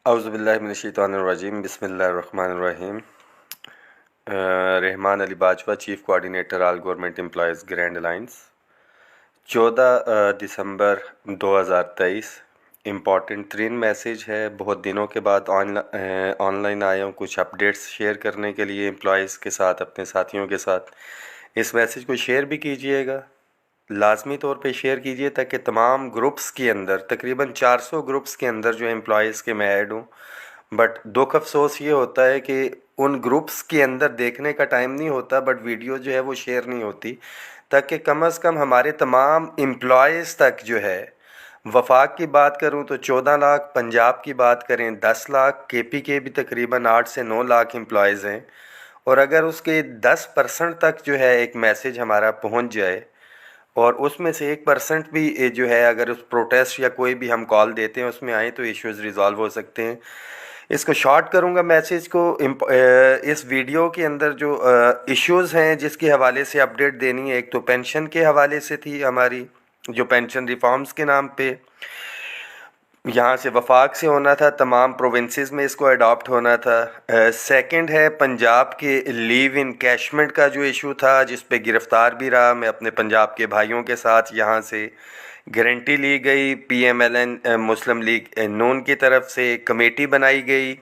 औज़ुबिल्लाहिमिनश्शैतानिर्रजीम बिस्मिल्लाहिर्रहमानिर्रहीम। Rahman Ali Bajwa, chief coordinator all government employees grand alliance. 14 दिसंबर 2023। Important तरीन message है। बहुत दिनों के बाद ऑनलाइन आया हूँ कुछ अपडेट्स शेयर करने के लिए एम्प्लॉयज़ के साथ, अपने साथियों के साथ। इस मैसेज को शेयर भी कीजिएगा, लाजमी तौर पे शेयर कीजिए, ताकि तमाम ग्रुप्स के अंदर, तकरीबन 400 ग्रुप्स के अंदर जो एम्प्लॉयज़ के मैं ऐड हूँ। बट दुख अफसोस ये होता है कि उन ग्रुप्स के अंदर देखने का टाइम नहीं होता, बट वीडियो जो है वो शेयर नहीं होती, ताकि कम अज़ कम हमारे तमाम एम्प्लॉयज़ तक जो है। वफाक की बात करूँ तो 14 लाख, पंजाब की बात करें 10 लाख, केपी के भी तकरीबन 8 से 9 लाख एम्प्लॉयज़ हैं। और अगर उसके 10% तक जो है एक मैसेज हमारा पहुंच जाए, और उसमें से 1% भी जो है अगर उस प्रोटेस्ट या कोई भी हम कॉल देते हैं उसमें आए, तो इश्यूज़ रिज़ॉल्व हो सकते हैं। इसको शॉर्ट करूँगा मैसेज को। इस वीडियो के अंदर जो इश्यूज़ हैं जिसके हवाले से अपडेट देनी है, एक तो पेंशन के हवाले से थी, हमारी जो पेंशन रिफॉर्म्स के नाम पे यहाँ से वफाक से होना था, तमाम प्रोविंसेस में इसको अडॉप्ट होना था। सेकंड है पंजाब के लीव इनकैशमेंट का जो इशू था, जिस पे गिरफ़्तार भी रहा मैं अपने पंजाब के भाइयों के साथ। यहाँ से गारंटी ली गई, पीएमएलएन मुस्लिम लीग नून की तरफ से कमेटी बनाई गई,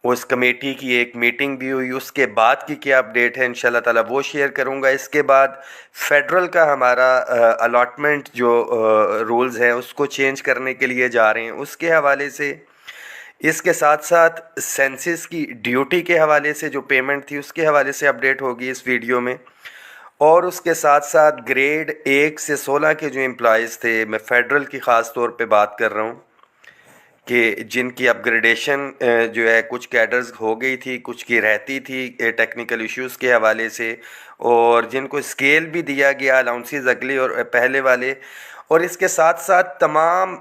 उस कमेटी की एक मीटिंग भी हुई। उसके बाद की क्या अपडेट है इंशाल्लाह ताला वो शेयर करूंगा। इसके बाद फेडरल का हमारा अलॉटमेंट जो रूल्स हैं उसको चेंज करने के लिए जा रहे हैं, उसके हवाले से। इसके साथ साथ सेंसिस की ड्यूटी के हवाले से जो पेमेंट थी उसके हवाले से अपडेट होगी इस वीडियो में। और उसके साथ साथ ग्रेड 1 से 16 के जो एम्प्लॉयज़ थे, मैं फेडरल की ख़ास तौर पे बात कर रहा हूँ, कि जिनकी अपग्रेडेशन जो है कुछ कैडर्स हो गई थी, कुछ की रहती थी टेक्निकल इश्यूज़ के हवाले से, और जिनको स्केल भी दिया गया अलाउंसेस अगले और पहले वाले। और इसके साथ साथ तमाम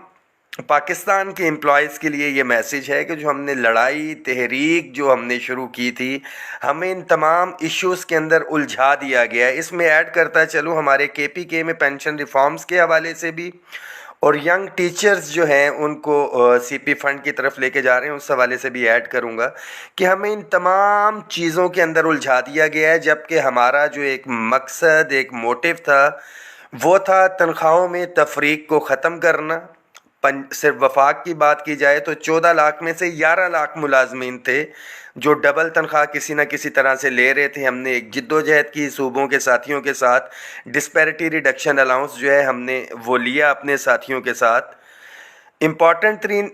पाकिस्तान के एम्प्लॉयज़ के लिए ये मैसेज है कि जो हमने लड़ाई तहरीक जो हमने शुरू की थी, हमें इन तमाम इश्यूज़ के अंदर उलझा दिया गया है। इसमें ऐड करता चलूँ हमारे केपीके में पेंशन रिफॉर्म्स के हवाले से भी, और यंग टीचर्स जो हैं उनको सीपी फंड की तरफ लेके जा रहे हैं, उस हवाले से भी ऐड करूंगा कि हमें इन तमाम चीज़ों के अंदर उलझा दिया गया है। जबकि हमारा जो एक मकसद, एक मोटिव था, वो था तनख्वाहों में तफरीक को ख़त्म करना। सिर्फ वफाक की बात की जाए तो 14 लाख में से 11 लाख मुलाजमीन थे जो डबल तनख्वाह किसी न किसी तरह से ले रहे थे। हमने एक जिद्दोजहद की सूबों के साथियों के साथ, डिस्पैरिटी रिडक्शन अलाउंस जो है हमने वो लिया अपने साथियों के साथ। इम्पॉर्टेंट तरीन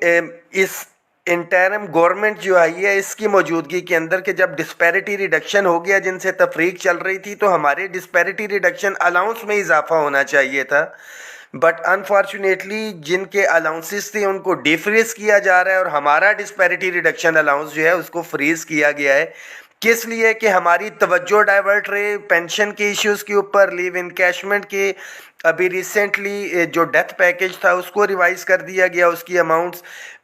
इस इंटरम गवर्नमेंट जो आई है इसकी मौजूदगी के अंदर, कि जब डिस्पैरिटी रिडक्शन हो गया जिनसे तफरीक चल रही थी, तो हमारे डिस्पैरिटी रिडक्शन अलाउंस में इजाफा होना चाहिए था। बट अनफॉर्चुनेटली जिनके अलाउंसेस थे उनको डिफ्रीज किया जा रहा है, और हमारा डिस्पैरिटी रिडक्शन अलाउंस जो है उसको फ्रीज किया गया है। किस लिए? कि हमारी तवज्जो डाइवर्ट रहे पेंशन के इश्यूज़ के ऊपर, लीव इनकैशमेंट के। अभी रिसेंटली जो डेथ पैकेज था उसको रिवाइज़ कर दिया गया, उसकी अमाउंट्स।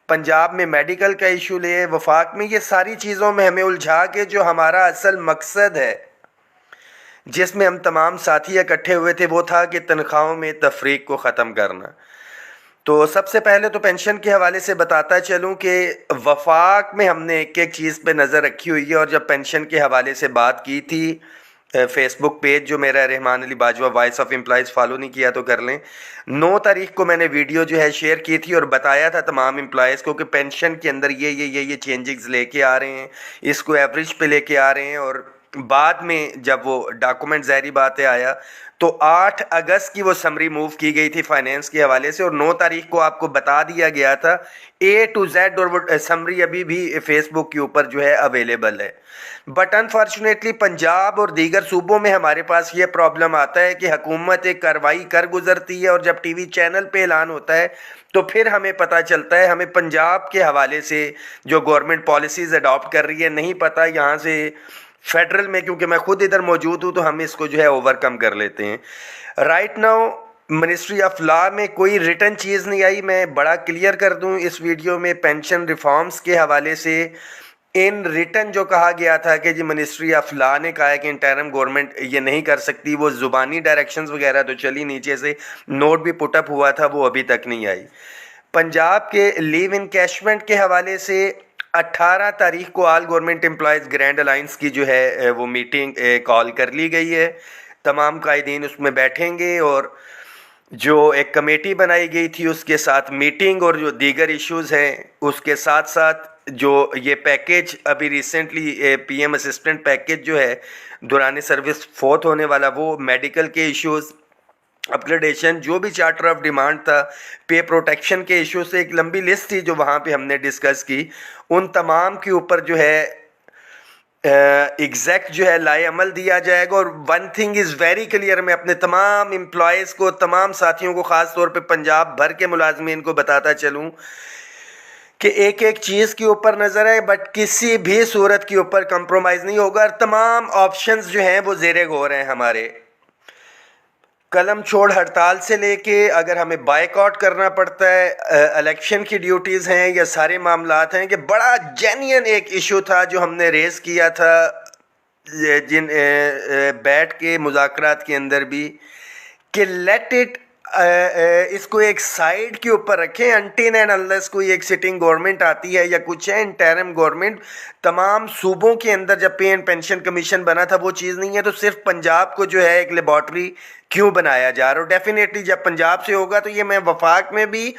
पंजाब में मेडिकल का इशू ले, वफाक में, ये सारी चीज़ों में हमें उलझा के जो हमारा असल मकसद है जिसमें हम तमाम साथी इकट्ठे हुए थे, वो था कि तनख्वाहों में तफरीक को ख़त्म करना। तो सबसे पहले तो पेंशन के हवाले से बताता चलूं कि वफाक में हमने एक एक चीज़ पे नज़र रखी हुई है। और जब पेंशन के हवाले से बात की थी, फेसबुक पेज जो मेरा Rahman Ali Bajwa voice of employees, follow नहीं किया तो कर लें। 9 तारीख को मैंने वीडियो जो है शेयर की थी और बताया था तमाम एम्प्लॉयज़ को कि पेंशन के अंदर ये चेंजेस लेके आ रहे हैं, इसको एवरेज पे लेके आ रहे हैं। और बाद में जब वो डॉक्यूमेंट ज़ाहिरी बात है आया, तो 8 अगस्त की वो समरी मूव की गई थी फाइनेंस के हवाले से, और 9 तारीख को आपको बता दिया गया था A to Z, और वो समरी अभी भी फेसबुक के ऊपर जो है अवेलेबल है। बट अनफॉर्चुनेटली पंजाब और दीगर सूबों में हमारे पास ये प्रॉब्लम आता है कि हुकूमत एक कार्रवाई कर गुजरती है, और जब टीवी चैनल पे ऐलान होता है तो फिर हमें पता चलता है, हमें पंजाब के हवाले से जो गवर्नमेंट पॉलिसीज़ अडॉप्ट कर रही है नहीं पता। यहाँ से फेडरल में, क्योंकि मैं खुद इधर मौजूद हूँ, तो हम इसको जो है ओवरकम कर लेते हैं। Right now ministry of law में कोई रिटर्न चीज़ नहीं आई। मैं बड़ा क्लियर कर दूं इस वीडियो में, पेंशन रिफॉर्म्स के हवाले से इन रिटर्न जो कहा गया था कि जी मिनिस्ट्री ऑफ लॉ ने कहा है कि इंटरम गवर्नमेंट ये नहीं कर सकती, वो ज़ुबानी डायरेक्शंस वगैरह तो चली, नीचे से नोट भी पुटअप हुआ था, वो अभी तक नहीं आई। पंजाब के लीव इनकैशमेंट के हवाले से 18 तारीख को all government employees grand alliance की जो है वो मीटिंग कॉल कर ली गई है। तमाम कायदीन उसमें बैठेंगे और जो एक कमेटी बनाई गई थी उसके साथ मीटिंग और जो दीगर इश्यूज़ हैं उसके साथ साथ जो ये पैकेज अभी रिसेंटली पीएम असिस्टेंट पैकेज जो है दौरान सर्विस फोर्थ होने वाला, वो मेडिकल के इश्यूज़, अपग्रेडेशन, जो भी चार्टर ऑफ डिमांड था, पे प्रोटेक्शन के इशू से एक लंबी लिस्ट थी जो वहाँ पे हमने डिस्कस की। उन तमाम के ऊपर जो है एग्जैक्ट जो है लाए अमल दिया जाएगा। और one thing is very clear, मैं अपने तमाम एम्प्लॉयज़ को, तमाम साथियों को, ख़ास तौर पे पंजाब भर के मुलाजमीन को बताता चलूँ कि एक एक चीज़ के ऊपर नज़र है, बट किसी भी सूरत के ऊपर कंप्रोमाइज़ नहीं होगा। और तमाम ऑप्शंस जो हैं वो ज़ेरे गौर हैं हमारे। कलम छोड़ हड़ताल से लेके अगर हमें बायकॉट करना पड़ता है, इलेक्शन की ड्यूटीज़ हैं, या सारे मामलात हैं कि बड़ा जेन्युइन एक इशू था जो हमने रेज़ किया था जिन बैठ के मुज़ाकरात के अंदर भी, कि लेट इट इसको एक साइड के ऊपर रखें अनटिल एंड अनलेस कोई एक सिटिंग गवर्नमेंट आती है या कुछ है। इंटरिम गवर्नमेंट तमाम सूबों के अंदर जब पे एंड पेंशन कमीशन बना था वो चीज़ नहीं है, तो सिर्फ पंजाब को जो है एक लेबॉर्ट्री क्यों बनाया जा रहा है। और डेफिनेटली जब पंजाब से होगा तो ये मैं वफाक में भी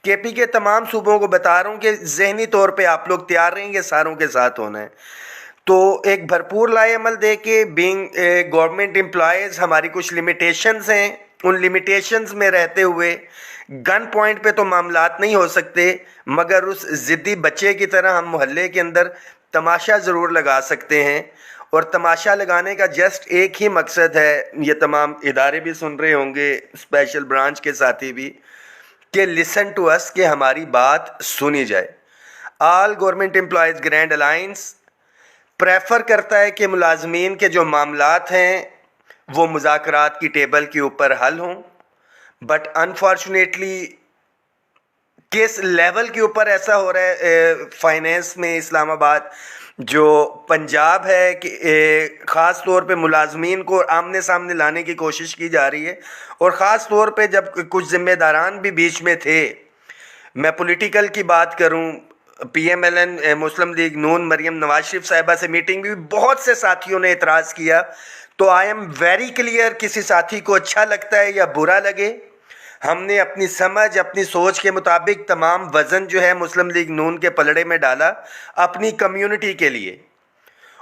केपी के तमाम सूबों को बता रहा हूँ कि जहनी तौर पर आप लोग तैयार रहेंगे, सारों के साथ होना है। तो एक भरपूर लाए अमल दे के बीइंग गवर्नमेंट एम्प्लॉयज़ हमारी कुछ लिमिटेशंस हैं, उन लिमिटेशंस में रहते हुए गन पॉइंट पे तो मामलात नहीं हो सकते, मगर उस ज़िद्दी बच्चे की तरह हम मोहल्ले के अंदर तमाशा ज़रूर लगा सकते हैं। और तमाशा लगाने का जस्ट एक ही मकसद है, ये तमाम इदारे भी सुन रहे होंगे, स्पेशल ब्रांच के साथी भी, कि लिसन टू अस, कि हमारी बात सुनी जाए। All government employees grand alliance prefer करता है कि मुलाजमीन के जो मामलात हैं वो मुज़ाकरात की टेबल के ऊपर हल हों, बट अनफॉर्चुनेटली किस लेवल के ऊपर ऐसा हो रहा है फाइनेंस में इस्लामाबाद जो पंजाब है कि ख़ास तौर पे मुलाजमीन को आमने सामने लाने की कोशिश की जा रही है। और ख़ास तौर पे जब कुछ ज़िम्मेदारान भी बीच में थे, मैं पॉलिटिकल की बात करूं, PMLN मुस्लिम लीग नून मरियम नवाज शरीफ साहिबा से मीटिंग भी बहुत से साथियों ने एतराज़ किया। तो आई एम वेरी क्लियर, किसी साथी को अच्छा लगता है या बुरा लगे, हमने अपनी समझ, अपनी सोच के मुताबिक तमाम वज़न जो है मुस्लिम लीग नून के पलड़े में डाला अपनी कम्युनिटी के लिए।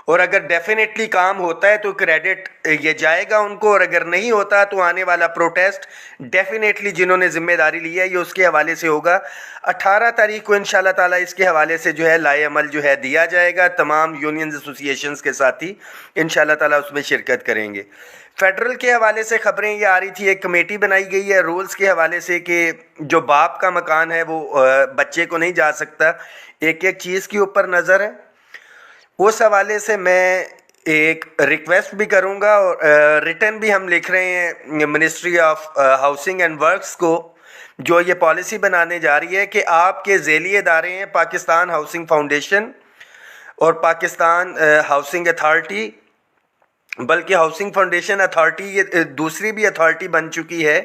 और अगर डेफिनेटली काम होता है तो क्रेडिट ये जाएगा उनको, और अगर नहीं होता तो आने वाला प्रोटेस्ट डेफिनेटली जिन्होंने जिम्मेदारी ली है ये उसके हवाले से होगा। 18 तारीख को इंशाल्लाह ताला इसके हवाले से जो है लाए अमल जो है दिया जाएगा। तमाम यूनियंस एसोसिएशंस के साथी इंशाल्लाह ताला उसमें शिरकत करेंगे। फेडरल के हवाले से खबरें ये आ रही थी, एक कमेटी बनाई गई है रूल्स के हवाले से कि जो बाप का मकान है वो बच्चे को नहीं जा सकता, एक एक चीज़ के ऊपर नज़र है। उस हवाले से मैं एक रिक्वेस्ट भी करूंगा और रिटर्न भी हम लिख रहे हैं ministry of housing and works को, जो ये पॉलिसी बनाने जा रही है कि आपके ज़ेली इदारे हैं पाकिस्तान हाउसिंग फाउंडेशन और पाकिस्तान हाउसिंग अथॉरिटी, बल्कि हाउसिंग फाउंडेशन अथॉरिटी ये दूसरी भी अथॉरिटी बन चुकी है,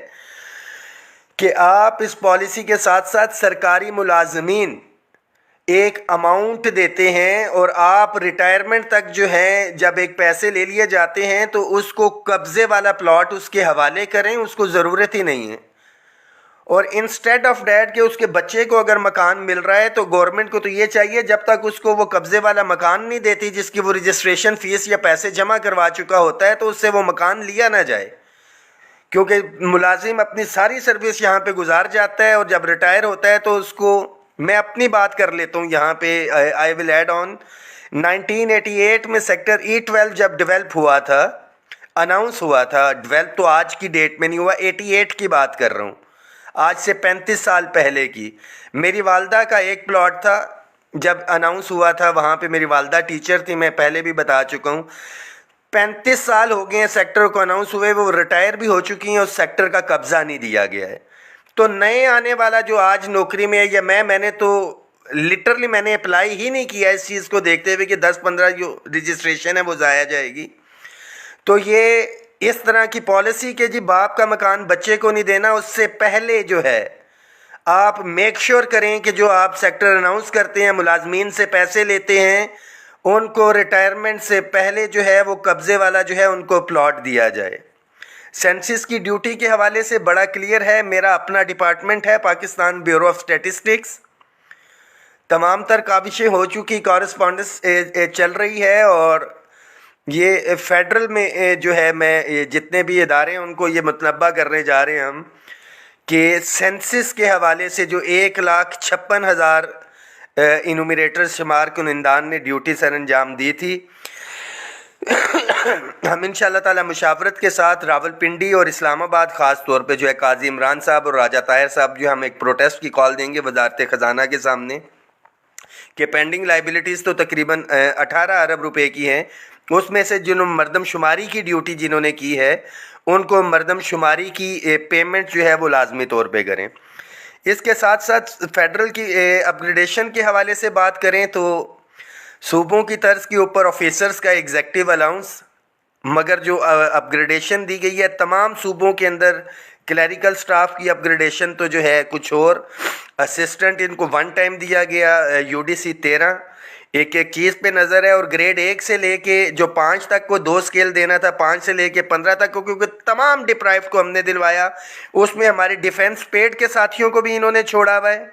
कि आप इस पॉलिसी के साथ साथ सरकारी मुलाजमीन एक अमाउंट देते हैं और आप रिटायरमेंट तक जो है जब एक पैसे ले लिए जाते हैं तो उसको कब्ज़े वाला प्लॉट उसके हवाले करें, उसको ज़रूरत ही नहीं है। और इंस्टेड ऑफ डैट के उसके बच्चे को अगर मकान मिल रहा है तो गवर्नमेंट को तो ये चाहिए जब तक उसको वो कब्ज़े वाला मकान नहीं देती जिसकी वो रजिस्ट्रेशन फ़ीस या पैसे जमा करवा चुका होता है, तो उससे वो मकान लिया ना जाए। क्योंकि मुलाजिम अपनी सारी सर्विस यहाँ पे गुजार जाता है और जब रिटायर होता है तो उसको, मैं अपनी बात कर लेता हूँ यहाँ पे, आई विल ऐड ऑन, 1988 में सेक्टर E12 जब डेवलप हुआ था, अनाउंस हुआ था, डेवलप तो आज की डेट में नहीं हुआ, 88 की बात कर रहा हूँ, आज से 35 साल पहले की। मेरी वालदा का एक प्लॉट था जब अनाउंस हुआ था, वहाँ पे मेरी वालदा टीचर थी, मैं पहले भी बता चुका हूँ। 35 साल हो गए हैं सेक्टर को अनाउंस हुए, वो रिटायर भी हो चुकी हैं, उस सेक्टर का कब्ज़ा नहीं दिया गया है। तो नए आने वाला जो आज नौकरी में है, या मैंने तो लिटरली मैंने अप्लाई ही नहीं किया इस चीज़ को देखते हुए कि 10-15 जो रजिस्ट्रेशन है वो ज़ाया जाएगी। तो ये इस तरह की पॉलिसी के जी बाप का मकान बच्चे को नहीं देना, उससे पहले जो है आप मेक श्योर करें कि जो आप सेक्टर अनाउंस करते हैं, मुलाजमीन से पैसे लेते हैं, उनको रिटायरमेंट से पहले जो है वो कब्ज़े वाला जो है उनको प्लॉट दिया जाए। सेंसस की ड्यूटी के हवाले से बड़ा क्लियर है, मेरा अपना डिपार्टमेंट है पाकिस्तान ब्यूरो ऑफ स्टैटिस्टिक्स, तमाम तर काविशें हो चुकी, कॉरेस्पॉन्डेंस चल रही है, और ये फेडरल में जो है मैं ये जितने भी इदारे हैं उनको ये मुतलबा करने जा रहे हैं हम कि सेंसस के हवाले से जो 1,56,000 इनुमरेटर शुमार कुनिंदान ने ड्यूटी सर अंजाम दी थी, हम इंशाअल्लाह ताला मुशावरत के साथ रावलपिंडी और इस्लामाबाद ख़ास तौर पे जो है काजी इमरान साहब और राजा ताहिर साहब जो हम एक प्रोटेस्ट की कॉल देंगे वजारत ख़जाना के सामने कि पेंडिंग लाइबिलिटीज़ तो तकरीबन 18 अरब रुपए की हैं, उसमें से जिन्होंने मरदमशुमारी की ड्यूटी जिन्होंने की है उनको मरदमशुमारी की पेमेंट जो है वो लाजमी तौर पे करें। इसके साथ साथ फेडरल की अपग्रेडेशन के हवाले से बात करें तो सूबों की तर्ज के ऊपर ऑफिसर्स का एग्जेक्टिव अलाउंस, मगर जो अपग्रेडेशन दी गई है तमाम सूबों के अंदर क्लरिकल स्टाफ की अपग्रेडेशन तो जो है कुछ और, असिस्टेंट इनको 1 टाइम दिया गया, यूडीसी 13 एक एक चीज़ पे नज़र है, और ग्रेड 1 से लेके जो 5 तक को 2 स्केल देना था, 5 से लेके 15 तक को, क्योंकि तमाम डिप्राइव को हमने दिलवाया। उसमें हमारे डिफेंस पेड के साथियों को भी इन्होंने छोड़ा हुआ है,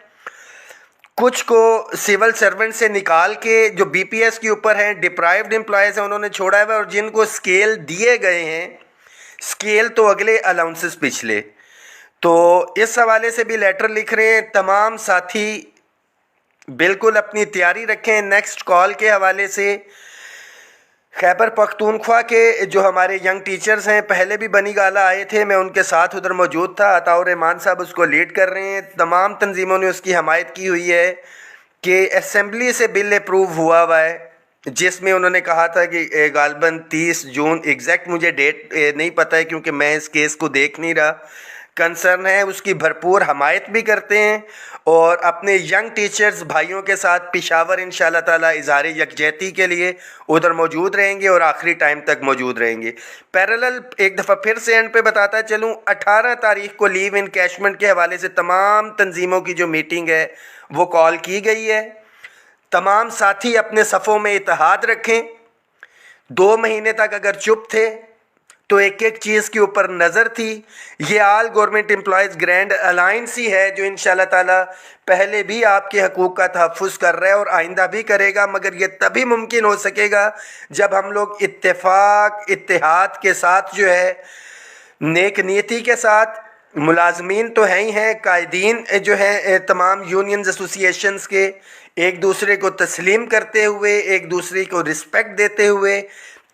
कुछ को सिविल सर्वेंट से निकाल के जो बीपीएस के ऊपर हैं, डिप्राइव्ड एम्प्लॉयज़ हैं, उन्होंने छोड़ा हुआ है, और जिनको स्केल दिए गए हैं, स्केल तो अगले अलाउंसेस पिछले, तो इस हवाले से भी लेटर लिख रहे हैं। तमाम साथी बिल्कुल अपनी तैयारी रखें। नेक्स्ट कॉल के हवाले से खैबर पख्तूनख्वा के जो हमारे यंग टीचर्स हैं, पहले भी बनी गाला आए थे, मैं उनके साथ उधर मौजूद था, अताउर रहमान साहब उसको लीड कर रहे हैं, तमाम तंजीमों ने उसकी हमायत की हुई है कि असेंबली से बिल अप्रूव हुआ है, जिसमें उन्होंने कहा था कि गालबन 30 जून, एग्जैक्ट मुझे डेट नहीं पता है क्योंकि मैं इस केस को देख नहीं रहा, कंसर्न है, उसकी भरपूर हमायत भी करते हैं, और अपने यंग टीचर्स भाइयों के साथ पेशावर इंशाअल्लाह ताला इज़हार यकजहती के लिए उधर मौजूद रहेंगे और आखिरी टाइम तक मौजूद रहेंगे। पैरेलल एक दफ़ा फिर से एंड पे बताता चलूँ, 18 तारीख को लीव इनकैशमेंट के हवाले से तमाम तंजीमों की जो मीटिंग है वो कॉल की गई है। तमाम साथी अपने सफ़ों में इत्तेहाद रखें। 2 महीने तक अगर चुप थे तो एक एक चीज़ के ऊपर नज़र थी। ये आल गवर्नमेंट एम्प्लॉयज़ ग्रैंड अलायंस ही है जो इंशाअल्लाह ताला पहले भी आपके हकूक़ का तहफ़्फ़ुज़ कर रहा है और आइंदा भी करेगा, मगर ये तभी मुमकिन हो सकेगा जब हम लोग इत्तेफाक इत्तेहाद के साथ जो है, नेक नीयती के साथ, मुलाजमीन तो हैं ही हैं, कायदीन जो हैं तमाम यूनियंस एसोसिएशंस के, एक दूसरे को तस्लीम करते हुए, एक दूसरे को रिस्पेक्ट देते हुए,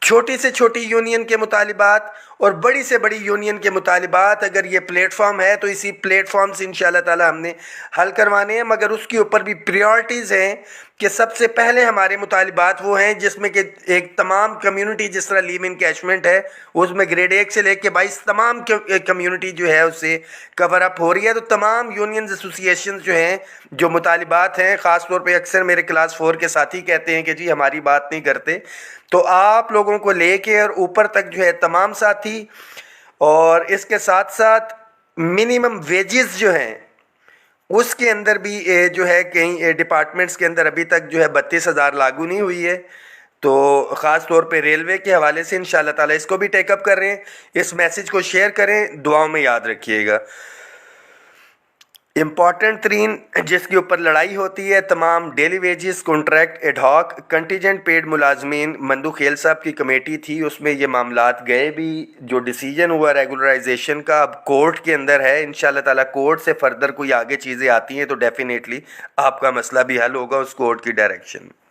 छोटी से छोटी यूनियन के मुतालिबात और बड़ी से बड़ी यूनियन के मुतालिबात, अगर ये प्लेटफॉर्म है तो इसी प्लेटफॉर्म से इंशाअल्लाह ताला हमने हल करवाने हैं, मगर उसके ऊपर भी प्रायोरिटीज़ हैं कि सबसे पहले हमारे मुतालिबात वो हैं जिसमें कि एक तमाम कम्युनिटी, जिस तरह लीव इनकैशमेंट है उसमें ग्रेड 1 से लेकर 22 तमाम कम्युनिटी जो है उससे कवर अप हो रही है। तो तमाम यूनियन एसोसिएशन जो हैं, जो मुतालिबात हैं, ख़ास तौर पे अक्सर मेरे क्लास 4 के साथी कहते हैं कि जी हमारी बात नहीं करते, तो आप लोगों को लेके और ऊपर तक जो है तमाम साथी, और इसके साथ साथ मिनिमम वेजेस जो हैं उसके अंदर भी जो है कई डिपार्टमेंट्स के अंदर अभी तक जो है 32,000 लागू नहीं हुई है, तो ख़ास तौर पे रेलवे के हवाले से इंशाअल्लाह ताला इसको भी टेकअप कर रहे हैं। इस मैसेज को शेयर करें, दुआओं में याद रखिएगा। इम्पॉर्टेंट तरीन जिसके ऊपर लड़ाई होती है, तमाम daily wages, contract, ad hoc, contingent paid मुलाजमीन, मंदू खेल साहब की कमेटी थी, उसमें ये मामलात गए भी, जो डिसीजन हुआ रेगुलराइजेशन का अब कोर्ट के अंदर है। इंशाल्लाह ताला कोर्ट से फर्दर कोई आगे चीज़ें आती हैं तो डेफिनेटली आपका मसला भी हल होगा उस कोर्ट की डायरेक्शन में।